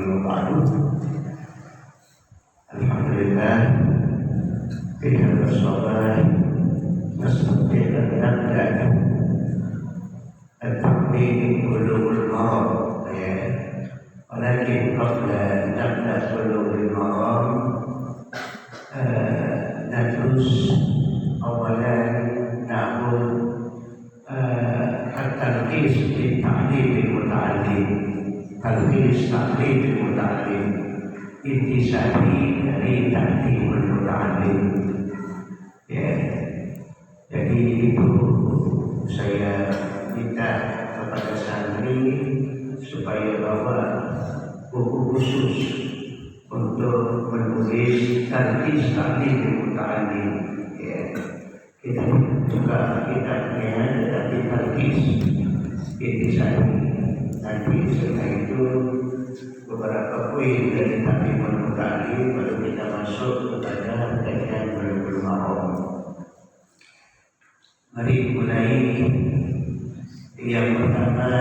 wabarakatuh. Alhamdulillah kita bersabar sampai nabda at-taqdim qulubul maram ya. Walakin qabla nabda qulubul maram nadrus awalan na'ud at-talqis li ta'lim al-muta'allim, talqis ta'lim al-muta'allim, intisari dari ta'lim al-muta'allim ya. Jadi itu saya minta kepada santri supaya bawa buku khusus untuk menulis talqis ta'lim al-muta'allim ya. Kita buka kitabnya tetapi talqis intisari. Nanti setelah itu beberapa poin dari ta'lim al-muta'allim baru kita masuk kepada kajian Bulughul Maram. Mari mulai. Yang pertama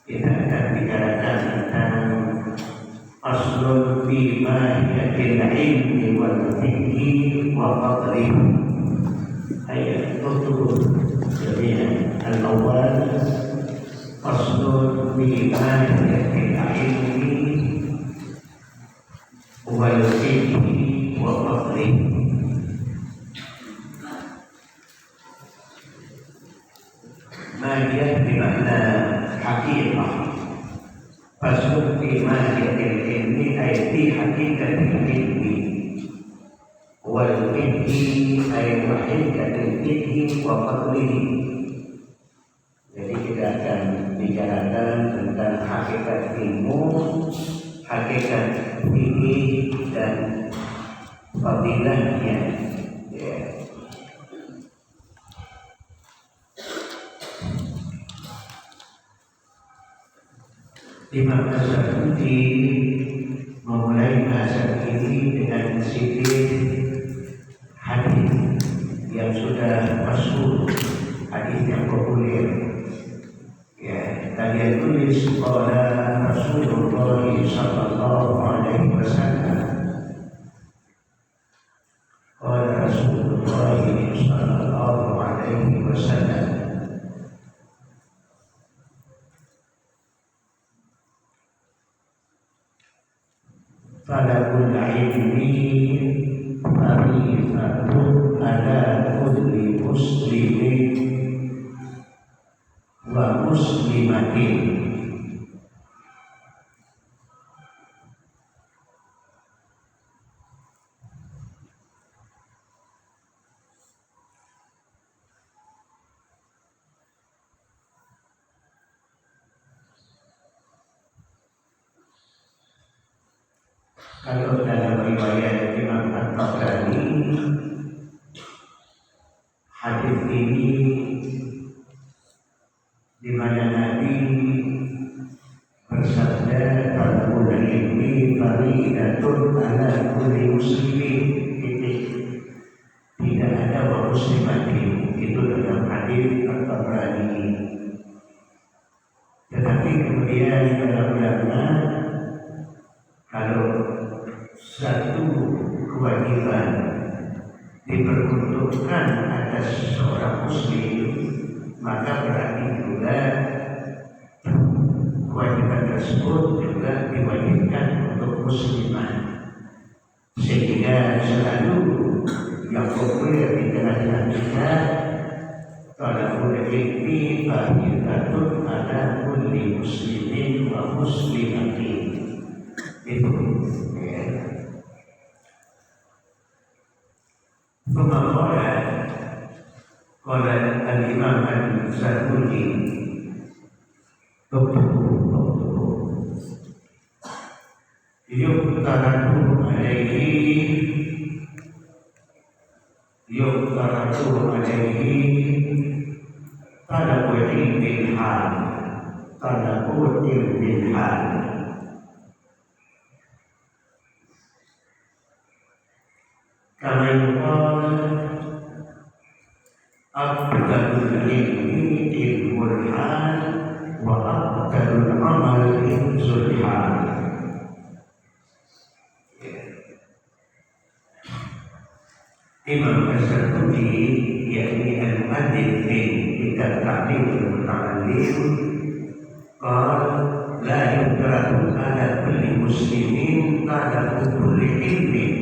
kita akan bicarakan tentang aslun fi mahiyatil ilmi wal fiqhi wa fadlihi. Ayat tutur jami'an al-awwal aslun fi mahiyatil ilmi wal fiqhi wa fadlihi. Mahiyah bermakna hakikah. Fasl fi mahiyatil ilmi ay fi hakikatil ilmi wal fiqhi ay hakikatil fiqhi wa fadlihi. Jadi kita akan bicarakan tentang hakikat ilmu, hakikat fikih dan fadilahnya ya. Imam As-Syafi'i memulai bahasan ini dengan sedikit hadis yang sudah masyhur, hadis yang populer. Ya, kalian tulis qala Rasulullah sallallahu alaihi wasallam. Qala Rasulullah sallallahu alaihi wasallam. Talabul ilmi fariidatun ala kulli muslimin wa muslimatin. Kalau dalam riwayat Imam At-Tabrani, hadis ini di mana Nabi bersabda, talabul ilmi fariidatun ala kulli muslimin. Tidak ada wa muslimatin, itu dalam hadis At-Tabrani. Tetapi kemudian para ulama, kalau satu kewajiban diperuntukkan atas seorang muslim, maka berarti juga kewajiban tersebut juga diwajibkan untuk muslimah. Sehingga selalu yang populer di tengah-tengah kita, talabul ilmi fariidatun ala kulli muslimin wa muslimatin. Itu ya. Qala al-Imam Al-Sarbuji yuqtaratu alaihi talabul ilmi hal, talabul ilmi hal. Kama yuqal afdalul ilmi ilmul hal wa afdalul amal hifzul hal. Imam As-Sartuji yakni al-mu'adzin fi kitab Ta'lim al-Muta'allim qala la yudraku ala kulli muslimin talabu kulli ilmin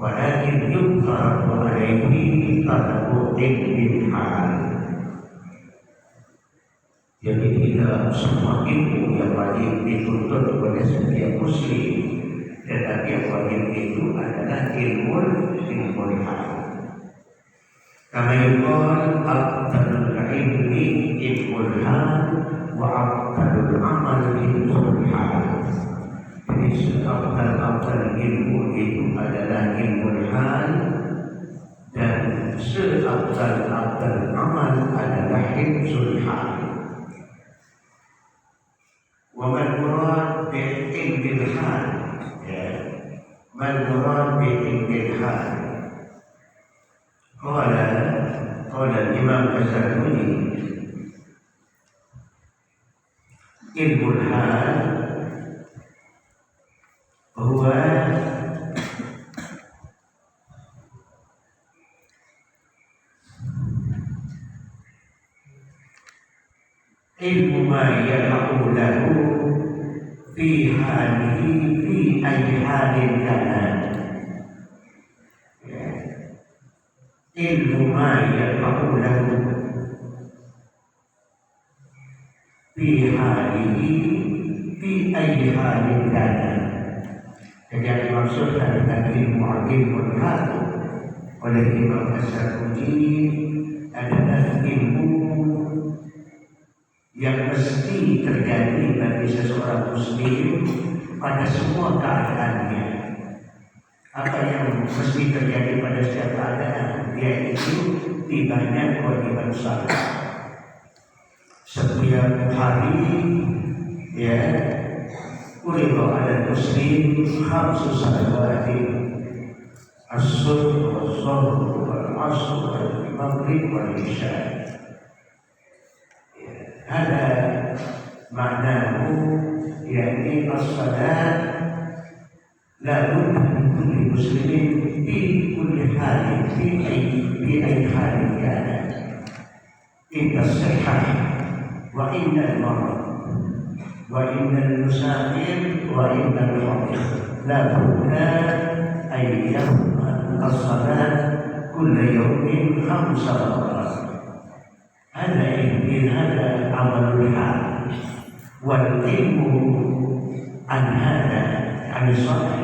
walakin yudraku alaihi talabu ilmin hal. Jadi tidak semua ilmu yang wajib dituntut oleh setiap muslim, tetapi yang wajib itu adalah ilmu hal. Kama yuqal afdalul ilmi ilmul hal wa afdalul amal ilmul hal. Jadi seafdal ilmu itu adalah ilmul hal dan seafdal amal adalah hifzul hal. Wa man murad bi ilmil hal, man murad bi ilmil hal. Qala Imam As-Sartuji ilmul hal huwa ilmu ma yaqulu lahu fi halihi fi ayyi halin kana. Ilmu ma yaqulu lahu fi halihi fi ayyi halin kana. Jadi yang dimaksudkan dengan ilmu hal oleh Imam As-Sartuji adalah ilmu yang mesti terjadi bagi seseorang muslim pada semua keadaannya. Apa yang mesti terjadi pada setiap keadaan, yaitu tibanya kewajiban salat. Setiap hari Uridu ala muslim khamsu salawatin as-subh wal-zuhr wal-'ashr wal-maghrib wal-isya. Ada maknahu yakni as-salat la budda min kulli muslimin fi kulli halin fi ayyi halin kana inda as-sihhah wa inda al-marad wa inda al-musafir wa inda al-hadir la budda an yaquma as-salat kulla yawmin 5 salawat. Hada amalul hal wal ilmu an hada an salat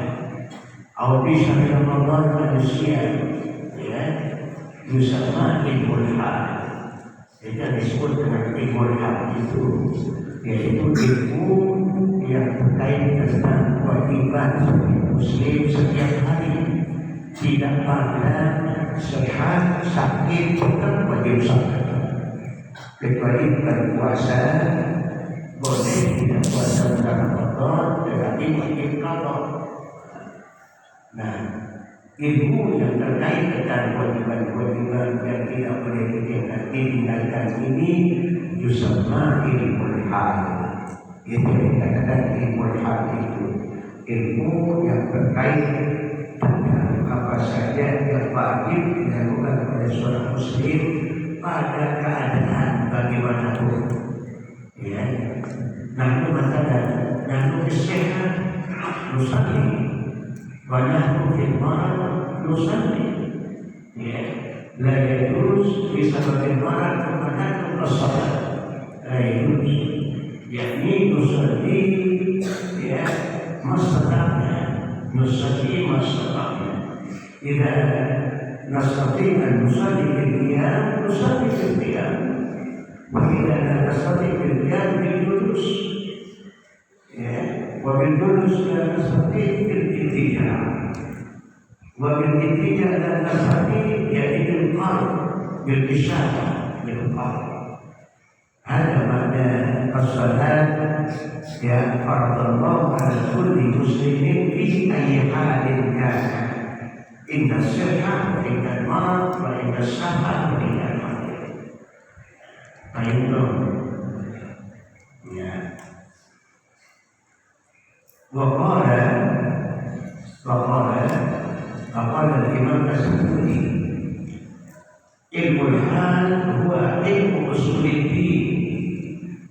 aw bi syahri ramadan an siyam yusamma ilmul hal. Jadi disebut dengan ilmul hal itu yaitu ilmu yang terkait tentang kewajiban muslim setiap hari, tidak pandang sehat sakit tetap wajib salat. Kecuali berpuasa boleh tidak puasa bulan Ramadan, tetapi wajib qada. Nah, ilmu yang terkait dengan kewajiban-kewajiban yang tidak boleh ditinggalkan ini yusamma ilmul hal. Itu dikatakan ilmul hal itu ilmu yang terkait dengan apa saja yang wajib dilakukan oleh seorang muslim pada keadaan bagaimanapun. Nahnu matakan, nahnu sehat, nusalli, wa nahnu fil marad, nusalli. La yajuz fi sababil marad wa nahnu as-salat. La yajuz, yakni nusalli mastata'na, nusalli mastata'na. Idza نستطيع أن نصلي في القيام نصلي في القيام، وإذا لا نستطيع في القيام بالجلوس، وبالجلوس لا نستطيع في الاتجاه، وبالاتجاه لا نستطيع يعني بالقلب بالإشارة بالقلب. هذا معنى الصلاة فرض الله على كل مسلم في أي حال كان. Inna sirha wa inna al-marad wa inna as-safar wa inna al-hadir. Baik. Ya. Waqala Imam As-Sukuni, ilmu hal huwa ilmu usuliddin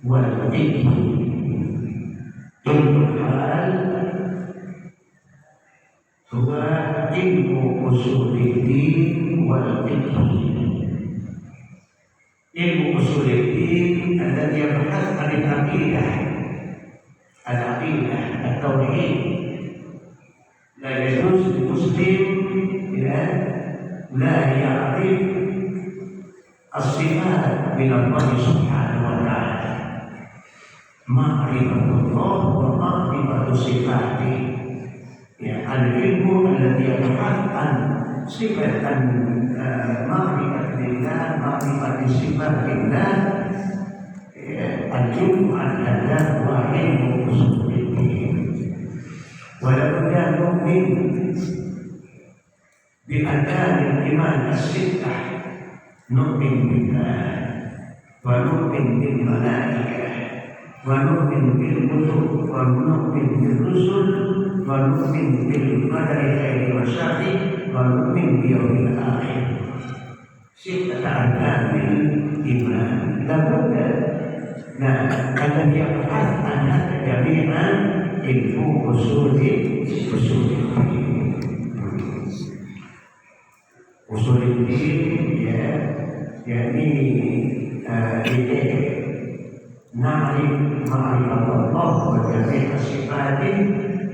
wal fiqh. Ilmu hal huwa ilmu usuliddin wal fiqh. Ilmu usuliddin alladhi yabhath 'an al-aqidah, at-tauhid. La yajuz lil-muslim la ya'rif as-sifat min Allah subhanahu wa ta'ala. Ma'rifatullah wa ma'rifatu sifati. Ya, al-ilmu alladhi yabhath 'an sifatan ma'rifatillah, ma'rifati sifatillah. Al-ilmu adalah wa ilmu usuliddin. Walaupun nu'min bi arkanil iman as-sittah, nu'min billah wa nu'min bil malaikah wa nu'min bil kutub wa nu'min bil rusul wa nu'min bil qadari khairi wa syarri wa nu'min bil yaumil akhir. Sittah arkanil iman. Labudda karena dia berhati jami'an ilmu usuliddin. Ya, yakni ini ma'rifatullah wa jami'i sifatih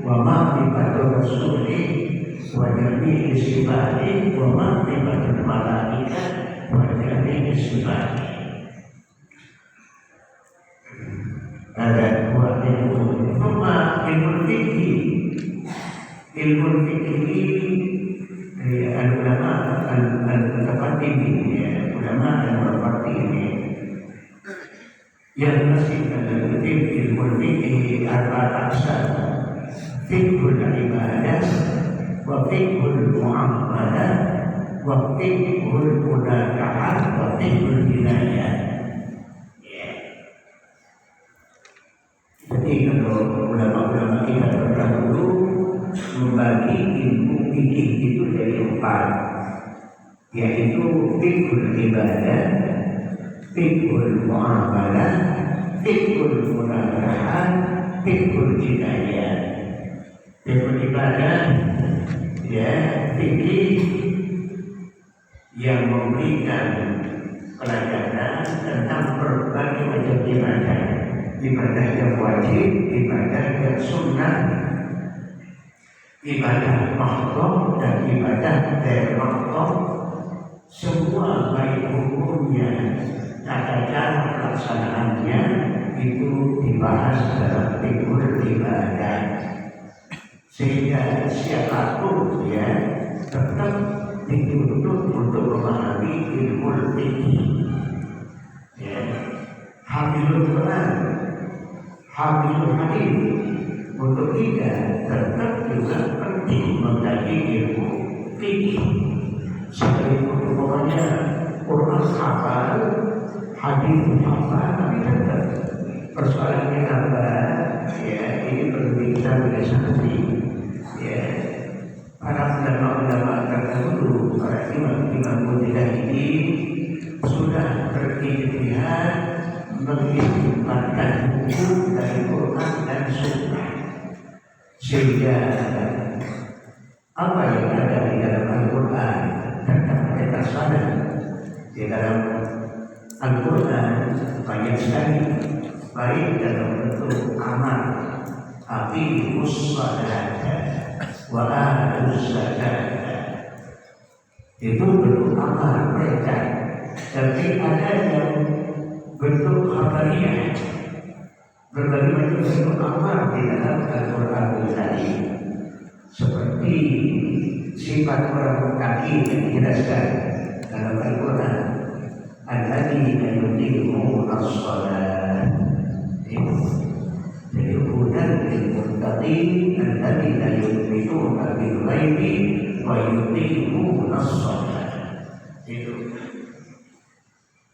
wa ma'rifatul rasulih wa jami'i sifatih wa ma'rifatul malaikah wa jami'i sifatih. Ada dua ilmu. Pertama ilmu fikih. Ilmu fikih ulama al-mutaqaddimin, ulama al-mutaqaddimin yang masih dalam ilmu fikih arba'at aqsam: fiqhul ibadah wa fiqhul muamalah wa fiqhul mudakahah wa fiqhul jinayah. Jadi kalau ulama-ulama kita terdahulu membagi ilmu fikih itu jadi 4, yaitu fiqhul ibadah, fiqhul muamalah, fiqhul mudakahah, fiqhul jinayah. Fiqhul ibadah, ya, fikih yang memberikan pelajaran tentang berbagai macam ibadah. Ibadah yang wajib, ibadah yang sunnah, ibadah makhluk dan ibadah ghair makhluk, semua baik hukumnya, tata cara pelaksanaannya itu dibahas dalam fiqhul ibadah. Sehingga siapapun ya tetap dituntut untuk memahami ilmu fikih. Ya, hafizul Quran, hafizul hadis, untuk kita tetap juga penting mengkaji ilmu fikih. Sekalipun pokoknya Quran hafal, hadis hafal, tapi tetap persoalannya apa? Ya, ini perlu kita menasihati. Ya, para ulama-ulama terdahulu, para imam-imam mujtahidin sudah berijtihad mengistimbatkan hukum dari Quran dan Sunnah, sehingga apa yang ada di dalam Al-Quran tetap kita sadar. Di dalam Al-Quran banyak sekali, baik dalam bentuk amal, aqimus salata wa atuz zakata, itu bentuk amal mereka. Tapi ada yang bentuk khabariyah, berbagai macam bentuk amal di dalam Al-Quran tadi, seperti sifat orang muttaqin yang dijelaskan dalam Al-Quran. Alladzina yuqimuna as-shalah, jadi hudan lil muttaqin alladzina yu'minuna bil ghaibi wa yuqimuna as-shalah. Itu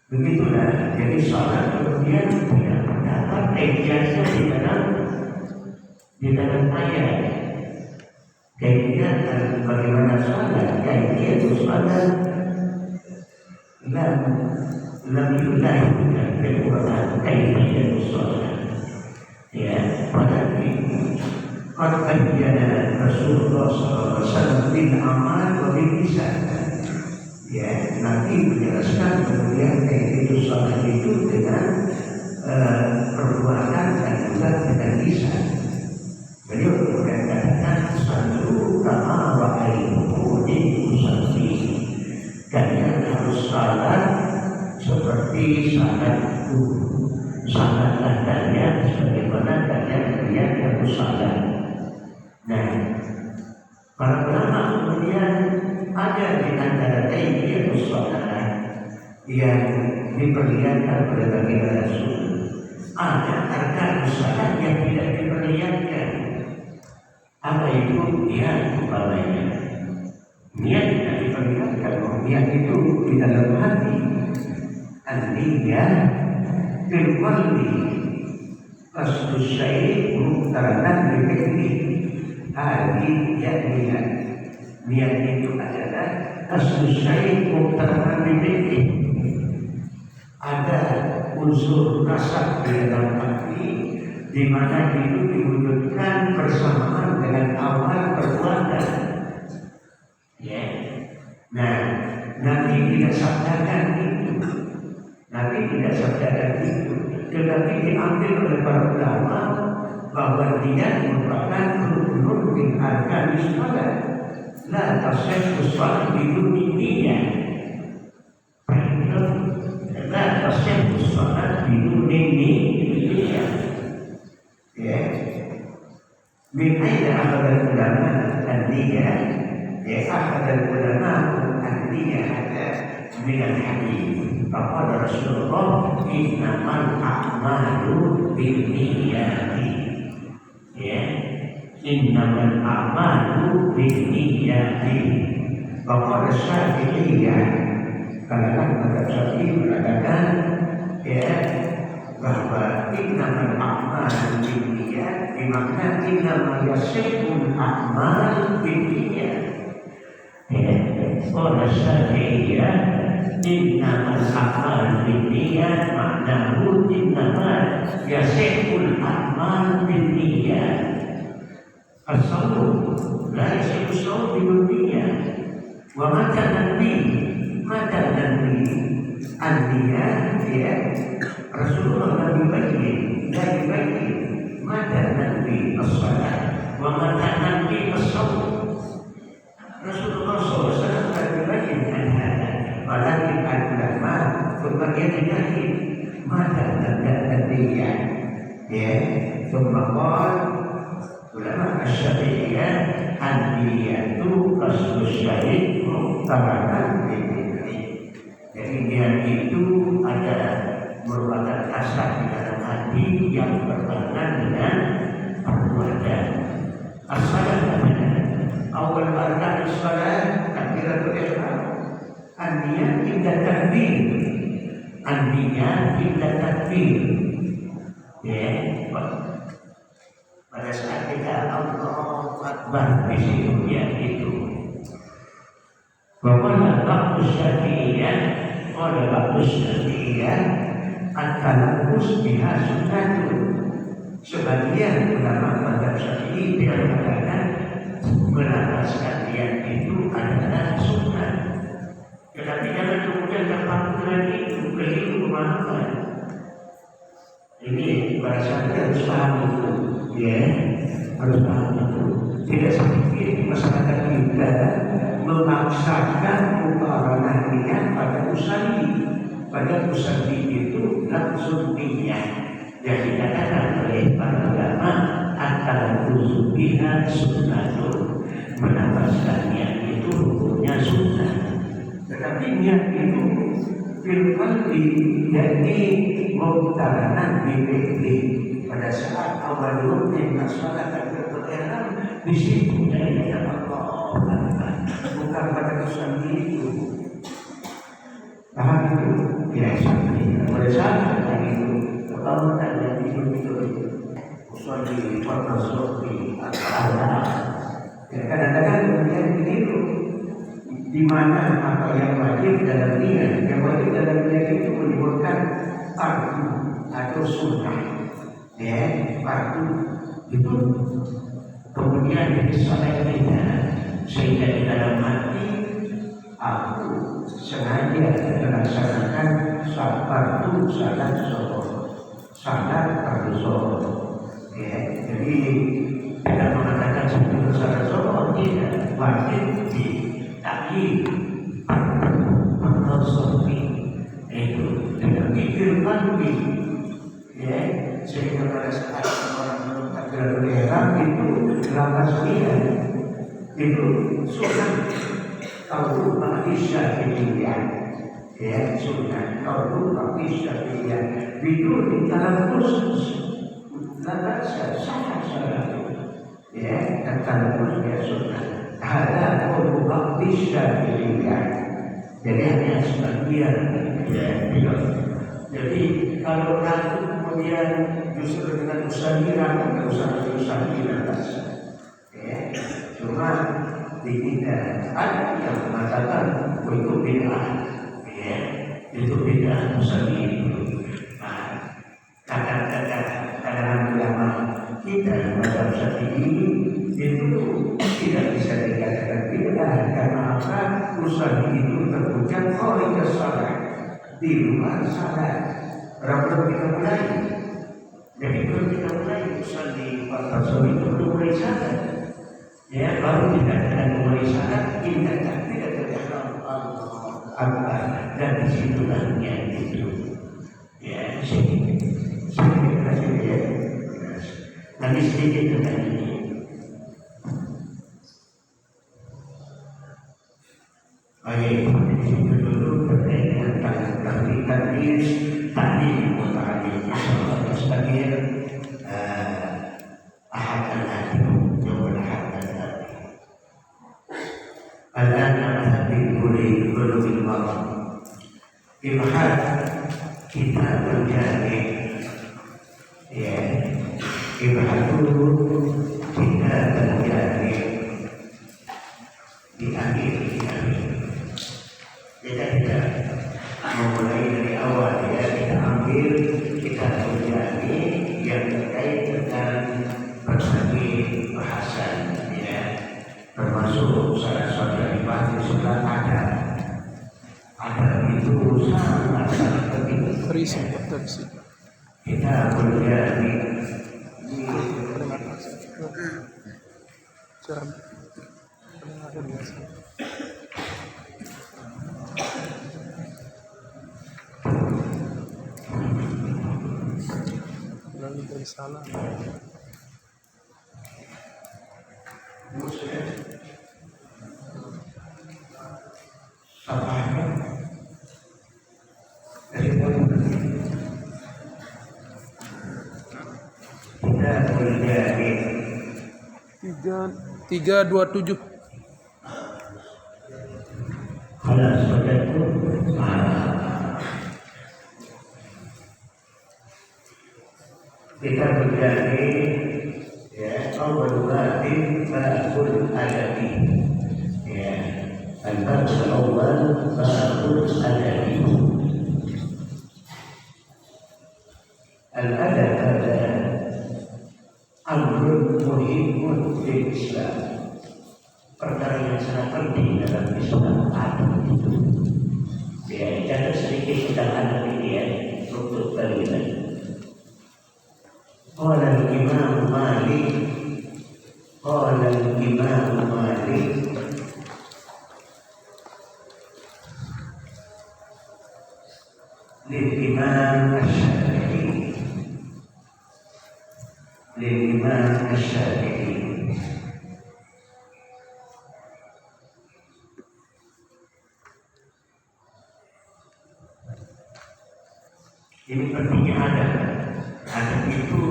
Begitulah, jadi sholat kemudian tidak terdapat ejaza di dalam ayat. Kemudian bagaimana sholat? Kemudian sholat lam yulahkan Al-Quran kemudian sholat. Ya, pada ini qad bayyana Rasulullah SAW bil amal wa bil lisan. Ya, Nabi menjelaskan kemudian itu sholat itu dengan perbuatan dan juga dengan lisan. Beliau kemudian katakan sallu kama ra'aytumuni usalli. Kalian harus salat seperti salatku. Salatlah kalian sebagaimana kalian melihat aku salat. Nah, para ulama kemudian ada di antara kaifiyah sholat yang diperlihatkan oleh baginda Rasul. Ada arkan sholat yang tidak diperlihatkan. Apa itu? Niat umpamanya. Niat tidak diperlihatkan. Niat itu di dalam hati. An-niyah fil qalbi. Qasdus syai' muqtaranan bi fi'li. Hadi niat. Niat itu adalah qasdus syai' muqtaranan bi fi'li. Ada unsur kasar di dalam hati di mana itu diwujudkan bersamaan dengan awal perbuatan. Ya. Nah, Nabi tidak sabdakan itu. Nabi tidak sabdakan itu. Tetapi diambil oleh para ulama bahwa dia merupakan rukun min arkanis shalah. La tasihhu shalah bidun niyyah. La tasihhu shalah bidun niyyah. Ya, min aina akhadha ulama an-niyah? Ya, akhadha ulama an-niyah ada min al-hadith. Faqala Rasulullah innamal a'malu binniyati. Ya, innamal a'malu binniyati. Faqala Syafi'iyah, kalangan mazhab Syafi'i mengatakan ya bahwa innamal a'mal binniyat bermakna innama yasihul a'mal binniyat. Qala Syafi'iyah innamal a'mal binniyat maknahu innama yasihul a'mal binniyat. As-sawm la yasihu as-sawm binniyat. Wa mata nabi an-niyat ya Rasulullah Nabi mata Nabi as-salat wa mata Nabi as-sawm. Rasulullah SAW berbagian antara walakin al-ulama berbagian lain mata Nabi ya sumaqal ulama asy-syafi'iyah an-niyatu qasdus syai' muqtaranan bi. Jadi niat itu ada merupakan kasar di dalam hati yang berbarengan dengan perbuatan. As-salat adalah awal arkan salat takbiratul ihram. An-niyat inda takbir. An-niyat inda takbir. Ya, pada saat kita Allahu Akbar di situ niat itu. Bahwa ba'du Syafi'iyah oleh ba'du Syafi'iyah at-talaffuz biha sunnatun. Sebagian ulama mazhab Syafi'i tidak mengatakan melafazkan niat itu adalah sunnah. Tetapi jangan kemudian terpakukan itu keliru pemahaman. Ini para santri harus paham itu, ya, harus paham itu. Tidak sedikit di masyarakat kita memaksakan muqaranah niat pada usalli. Pada usalli itu langsung niat. Yang dikatakan oleh para ulama at-talaffuz biha sunnatun. Melafazkan niat itu hukumnya sunnah. Tetapi niat itu fil qalbi yakni muqtaranan bi fi'li. Pada saat awal rukun salat takbiratul ihram di situ dari Allah. Bukan pada usaha itu. Paham itu? Ya, itu usolli wa tasawwi al-ala. Kadang-kadang kemudian keliru di mana apa yang wajib dalam niat, yang wajib dalam niat itu menyebutkan fardu atau sunnah, ya fardu itu kemudian disalahnya sehingga di dalam hati aku sengaja melaksanakan salat fardu, salat zuhur, salat fardu zuhur, ya jadi tidak mengatakan sebelum salat zuhur tidak wajib di tapi filosofi itu dengan pikir qalbi, ya sehingga pada saat orang belum takbiratul ihram itu lapas dia itu sunnah kalau bagi syafi'iyah, ya sunnah kalau bagi syafi'iyah itu di dalam khusus lapas sah ya kata ya sunnah. Ada orang Syafi'iyah, jadi hanya sebagian, ya, jadi kalau ragu kemudian justru dengan usaha ya, cuma tidak ada yang mengatakan itu bid'ah, ya, itu bid'ah usaha itu. Kadang-kadang ulama kita mazhab Syafi'i itu tidak bisa dikatakan bid'ah karena apa? Usaha itu terucap oleh salat di luar salat. Kalau kita mulai, jadi kalau kita mulai usaha di pasal itu belum mulai salat, ya baru dikatakan mulai salat kita tidak terjadi apa dan disitulah yang itu, ya sini ya. Nanti sedikit tentang ini. Baik, itu dulu terkait dengan takdir tadi muta'alliq sebagai ahad al-hati, jawab ahad al-hati. Al-ana hati boleh berlebih malam. Ibhad kita berjari, ya, ibhad dulu kita berjari di akhir. Kita tidak memulai dari awal, ya kita ambil, kita pelajari yang terkait dengan berbagai bahasan, ya termasuk salah dibahas sebelah ada itu sangat penting. Kita pelajari dari sana. Tiga dua tujuh. Kita berjari, ya, awal batin ba'ul adabi, ya, al-babul awal ba'ul adabi. Al-adab ada amrun muhimun di Islam, perkara yang sangat penting dalam Islam adab itu. Ya, jangan sedikit tentang adab ini, ya, untuk kalian. قال الإمام مالك للإمام الشافعي ini pentingnya adab itu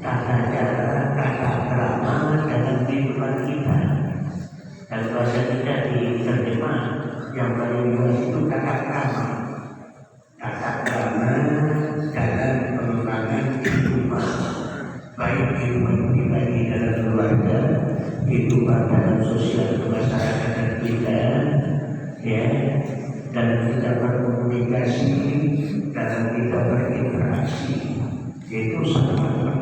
tata cara, tata krama dalam kehidupan kita. Kalau bahasa kita diterjemah yang paling luas itu tata krama dalam pengembangan hidup baik kehidupan pribadi dalam keluarga, kehidupan dalam sosial kemasyarakatan kita, ya, dan kita berkomunikasi, dalam kita berinteraksi, itu sangat